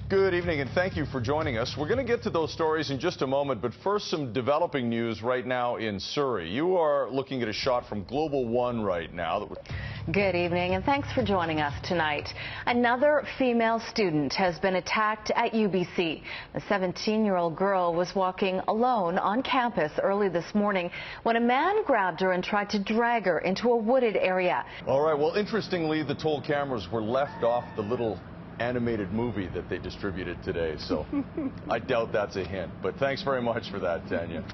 Good evening, and thank you for joining us. We're going to get to those stories in just a moment, but first, some developing news right now in Surrey. You are looking at a shot from Global One right now. Good evening, and thanks for joining us tonight. Another female student has been attacked at UBC. A 17-year-old girl was walking alone on campus early this morning when a man grabbed her and tried to drag her into a wooded area. All right, well, interestingly, the toll cameras were left off the little animated movie that they distributed today, so I doubt that's a hint. But thanks very much for that, Tanya.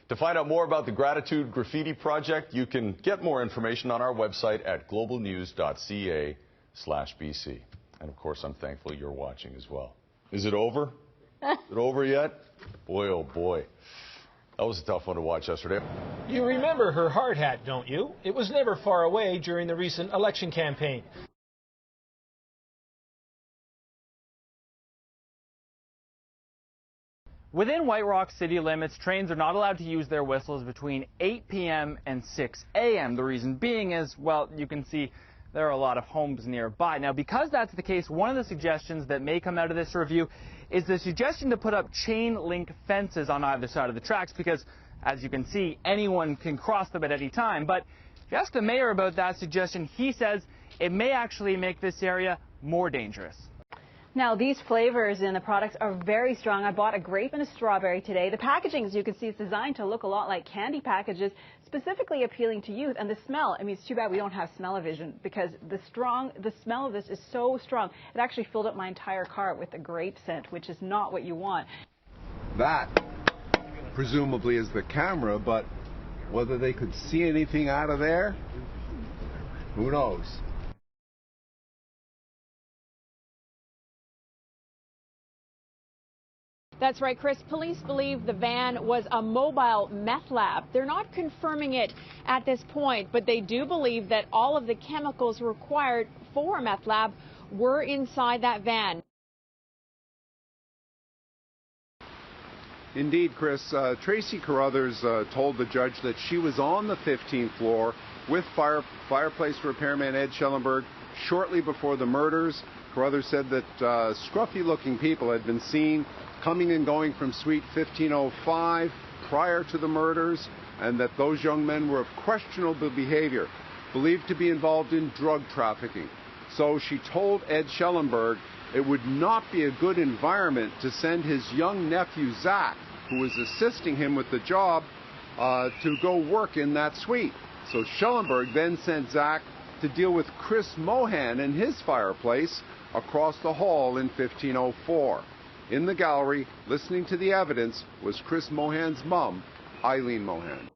To find out more about the Gratitude Graffiti Project, you can get more information on our website at globalnews.ca/BC. And of course, I'm thankful you're watching as well. Is it over? Is it over yet? Boy, oh boy. That was a tough one to watch yesterday. You remember her hard hat, don't you? It was never far away during the recent election campaign. Within White Rock city limits, trains are not allowed to use their whistles between 8 p.m. and 6 a.m. The reason being is, well, you can see there are a lot of homes nearby. Now, because that's the case, one of the suggestions that may come out of this review is the suggestion to put up chain link fences on either side of the tracks because, as you can see, anyone can cross them at any time. But if you ask the mayor about that suggestion, he says it may actually make this area more dangerous. Now, these flavors in the products are very strong. I bought a grape and a strawberry today. The packaging, as you can see, is designed to look a lot like candy packages, specifically appealing to youth. And the smell, I mean, it's too bad we don't have smell-o-vision because the smell of this is so strong. It actually filled up my entire car with the grape scent, which is not what you want. That, presumably, is the camera, but whether they could see anything out of there, who knows? That's right, Chris. Police believe the van was a mobile meth lab. They're not confirming it at this point, but they do believe that all of the chemicals required for a meth lab were inside that van. Indeed, Chris. Tracy Carruthers told the judge that she was on the 15th floor with fireplace repairman Ed Schellenberg shortly before the murders. Carruthers said that scruffy-looking people had been seen coming and going from suite 1505 prior to the murders, and that those young men were of questionable behavior, believed to be involved in drug trafficking. So she told Ed Schellenberg it would not be a good environment to send his young nephew, Zach, who was assisting him with the job, to go work in that suite. So Schellenberg then sent Zach to deal with Chris Mohan and his fireplace across the hall in 1504. In the gallery, listening to the evidence, was Chris Mohan's mom, Eileen Mohan.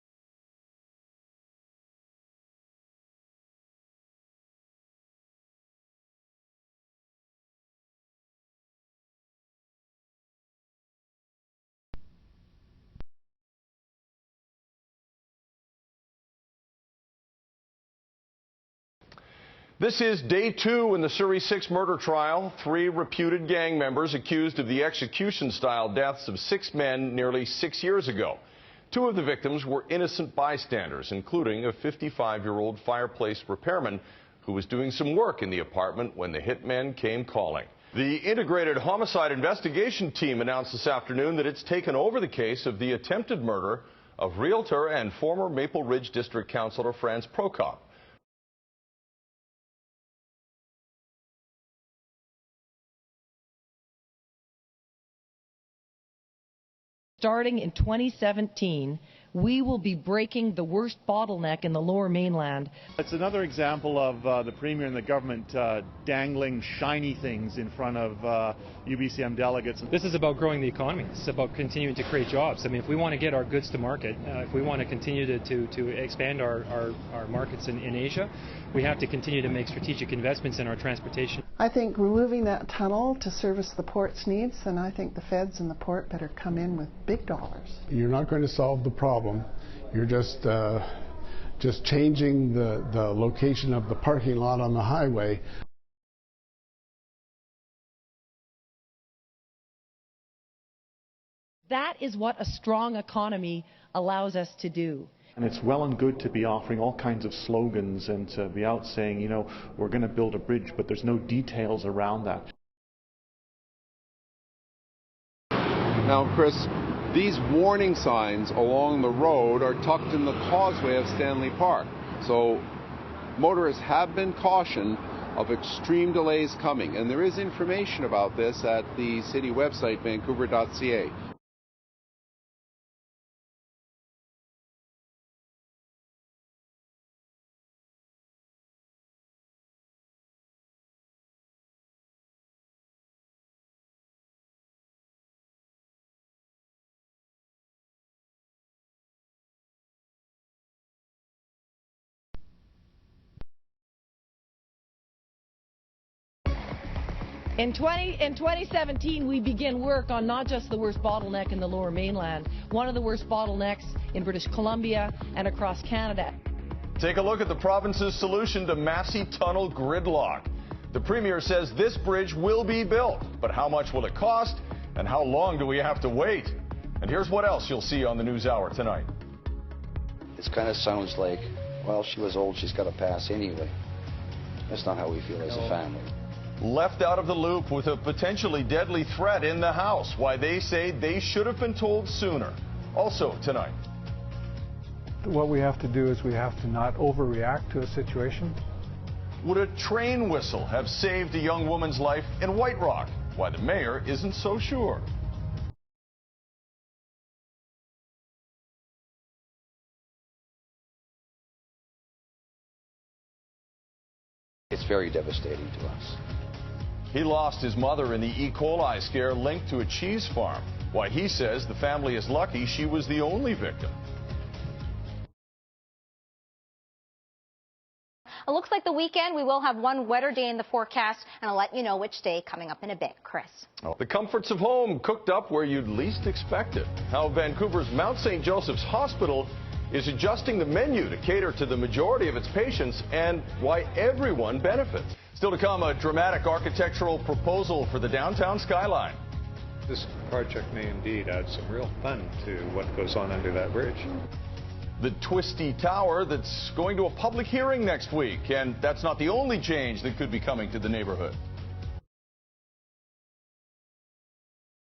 This is day 2 in the Surrey 6 murder trial. 3 reputed gang members accused of the execution-style deaths of 6 men nearly 6 years ago. 2 of the victims were innocent bystanders, including a 55-year-old fireplace repairman who was doing some work in the apartment when the hitmen came calling. The Integrated Homicide Investigation Team announced this afternoon that it's taken over the case of the attempted murder of realtor and former Maple Ridge District Councillor Franz Prokop. Starting in 2017, we will be breaking the worst bottleneck in the Lower Mainland. It's another example of the Premier and the government dangling shiny things in front of UBCM delegates. This is about growing the economy. It's about continuing to create jobs. I mean, if we want to get our goods to market, if we want to continue to expand our markets in Asia, we have to continue to make strategic investments in our transportation. I think removing that tunnel to service the port's needs, and I think the feds and the port better come in with big dollars. You're not going to solve the problem. You're just changing the location of the parking lot on the highway. That is what a strong economy allows us to do. And it's well and good to be offering all kinds of slogans and to be out saying, you know, we're going to build a bridge, but there's no details around that. Now, Chris, these warning signs along the road are tucked in the causeway of Stanley Park. So motorists have been cautioned of extreme delays coming. And there is information about this at the city website, vancouver.ca. In 2017, we begin work on not just the worst bottleneck in the Lower Mainland, one of the worst bottlenecks in British Columbia and across Canada. Take a look at the province's solution to Massey Tunnel gridlock. The Premier says this bridge will be built, but how much will it cost and how long do we have to wait? And here's what else you'll see on the News Hour tonight. This kind of sounds like, well, she was old, she's got to pass anyway. That's not how we feel as a family. Left out of the loop with a potentially deadly threat in the house. Why they say they should have been told sooner. Also tonight. What we have to do is we have to not overreact to a situation. Would a train whistle have saved a young woman's life in White Rock? Why the mayor isn't so sure. It's very devastating to us. He lost his mother in the E. coli scare linked to a cheese farm. Why he says the family is lucky she was the only victim. It looks like the weekend we will have one wetter day in the forecast, and I'll let you know which day coming up in a bit. Chris. The comforts of home cooked up where you'd least expect it. How Vancouver's Mount St. Joseph's Hospital is adjusting the menu to cater to the majority of its patients and why everyone benefits. Still to come, a dramatic architectural proposal for the downtown skyline. This project may indeed add some real fun to what goes on under that bridge. The twisty tower that's going to a public hearing next week, and that's not the only change that could be coming to the neighborhood.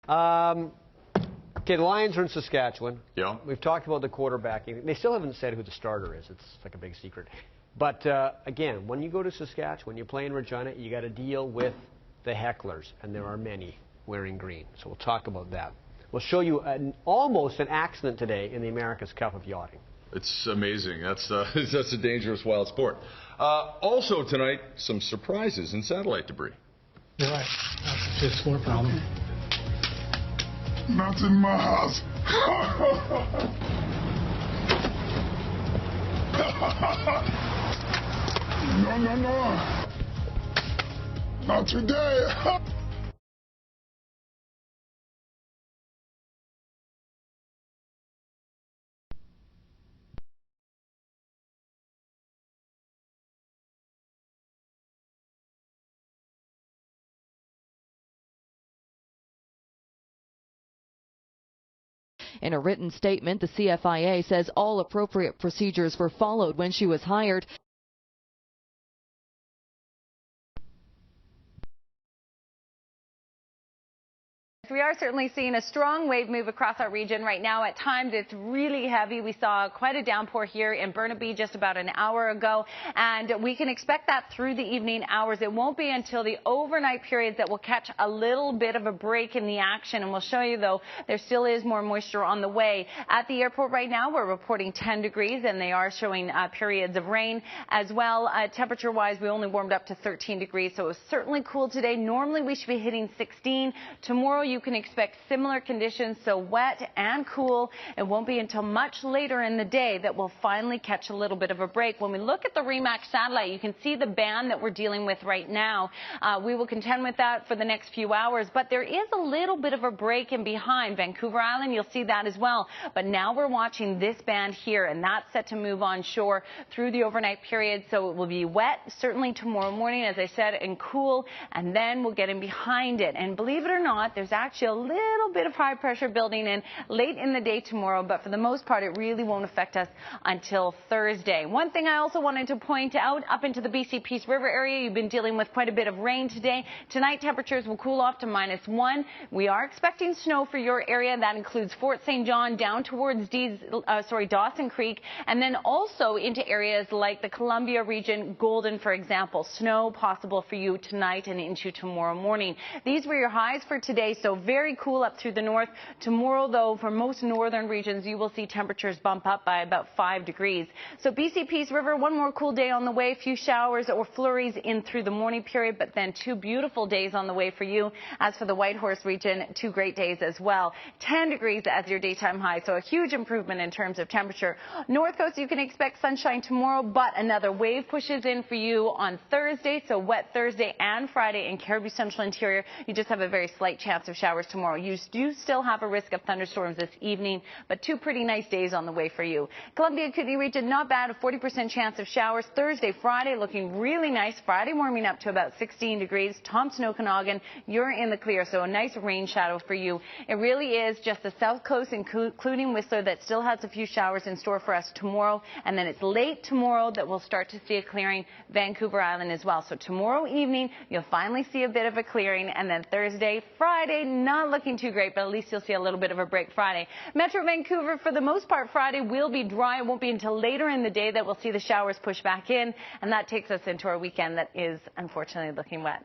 Okay, the Lions are in Saskatchewan. Yeah. We've talked about the quarterbacking. They still haven't said who the starter is. It's like a big secret. But again, when you go to Saskatchewan, you play in Regina, you got to deal with the hecklers, and there are many wearing green. So we'll talk about that. We'll show you almost an accident today in the America's Cup of Yachting. It's amazing. That's a dangerous wild sport. Also tonight, some surprises in satellite debris. You're right. That's a fifth floor problem. Not in my house. No. Not today. In a written statement, the CFIA says all appropriate procedures were followed when she was hired. We are certainly seeing a strong wave move across our region right now. At times, it's really heavy. We saw quite a downpour here in Burnaby just about an hour ago, and we can expect that through the evening hours. It won't be until the overnight periods that we'll catch a little bit of a break in the action, and we'll show you, though, there still is more moisture on the way. At the airport right now, we're reporting 10 degrees, and they are showing periods of rain as well. Temperature-wise, we only warmed up to 13 degrees, so it was certainly cool today. Normally, we should be hitting 16. Tomorrow, you can expect similar conditions, so wet and cool. It won't be until much later in the day that we'll finally catch a little bit of a break. When we look at the REMAX satellite, you can see the band that we're dealing with right now. We will contend with that for the next few hours, but there is a little bit of a break in behind. Vancouver Island, you'll see that as well. But now we're watching this band here, and that's set to move on shore through the overnight period, so it will be wet, certainly tomorrow morning, as I said, and cool, and then we'll get in behind it. And believe it or not, there's actually actually a little bit of high pressure building in late in the day tomorrow, but for the most part, it really won't affect us until Thursday. One thing I also wanted to point out, up into the BC Peace River area, you've been dealing with quite a bit of rain today. Tonight, temperatures will cool off to -1. We are expecting snow for your area. That includes Fort St. John down towards Dawson Creek, and then also into areas like the Columbia region, Golden, for example. Snow possible for you tonight and into tomorrow morning. These were your highs for today, so very cool up through the north. Tomorrow, though, for most northern regions, you will see temperatures bump up by about 5 degrees. So BC Peace River, one more cool day on the way. A few showers or flurries in through the morning period, but then 2 beautiful days on the way for you. As for the Whitehorse region, 2 great days as well. 10 degrees as your daytime high, so a huge improvement in terms of temperature. North Coast, you can expect sunshine tomorrow, but another wave pushes in for you on Thursday, so wet Thursday and Friday in Caribou Central Interior. You just have a very slight chance of showers tomorrow. You do still have a risk of thunderstorms this evening, but 2 pretty nice days on the way for you. Columbia Kootenay region, not bad, a 40% chance of showers. Thursday, Friday, looking really nice. Friday warming up to about 16 degrees. Thompson, Okanagan, you're in the clear, so a nice rain shadow for you. It really is just the south coast, including Whistler, that still has a few showers in store for us tomorrow, and then it's late tomorrow that we'll start to see a clearing. Vancouver Island as well. So tomorrow evening, you'll finally see a bit of a clearing, and then Thursday, Friday, not looking too great, but at least you'll see a little bit of a break Friday. Metro Vancouver, for the most part, Friday will be dry. It won't be until later in the day that we'll see the showers push back in, and that takes us into our weekend that is unfortunately looking wet.